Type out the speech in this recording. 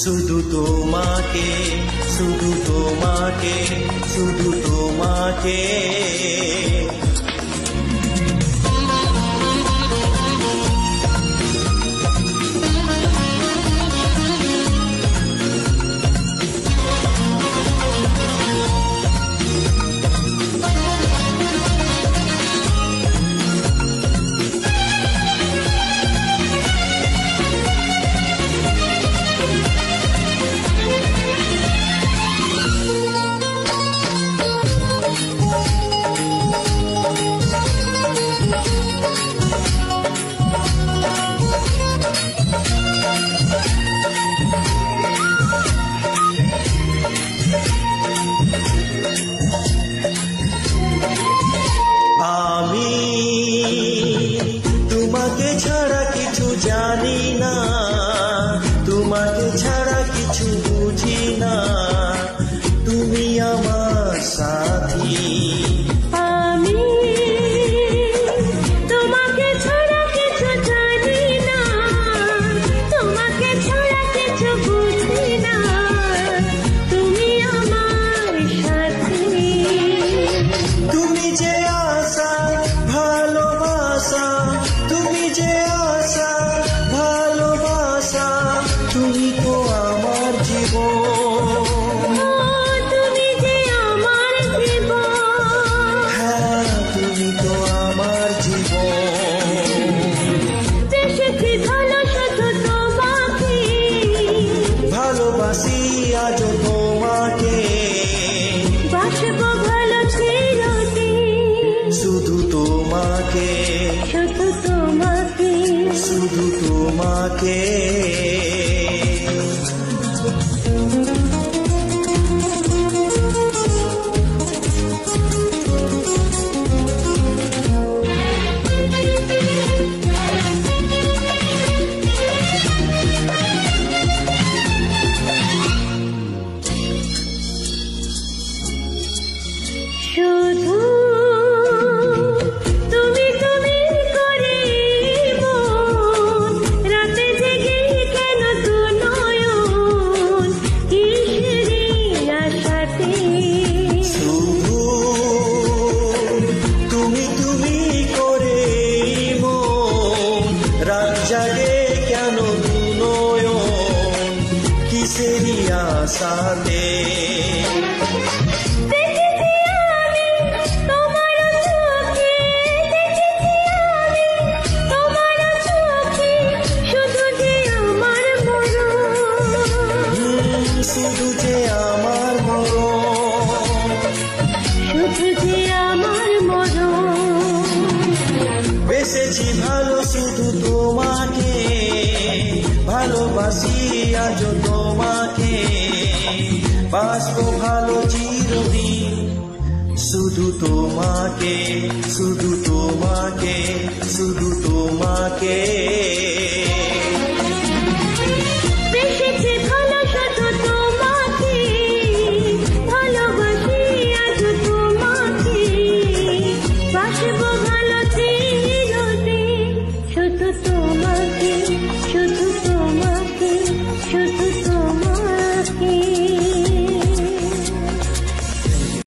শুধু তোমাকে, শুধু তোমাকে, শুধু তোমাকে। তোমাকে ছাড়া কিছু জানি না, তোমাকে ছাড়া কিছু বুঝি না, তুমি আমার সাথী। আমি তোমাকে ছাড়া কিছু জানি না, তোমাকে ছাড়া কিছু বুঝি না, তুমি আমার সাথী। তুমি যে আশা ভালোবাসা, তুমি যে আশা ভালোবাসা, তুমি তো আমার জীবন। তুমি যে আমার জীবন, হ্যাঁ তুমি তো আমার জীবন। দেখেছি ভালো শুধু তোমাকে, ভালোবাসি আজ তোমাকে, বাসবো ভালো চিরদিন। শুধু তোমাকে, শুধু তোমাকে, শুধু তোমাকে। শুধু তুমি তুমি করে মন, রাতে জেগে কেন দু নয়ন, কিসেরি আশাতে। শুধু তুমি তুমি করে মন, রাত জাগে কেন দু নয়ন, কিসেরি আশাতে। শুধু যে আমার মরণ, শুধু যে আমার মরণ। বেসেছি ভালো শুধু তোমাকে, ভালোবাসি আজ তোমাকে, বাসবো ভালো চিরদিন। শুধু তোমাকে, শুধু তোমাকে, শুধু তোমাকে।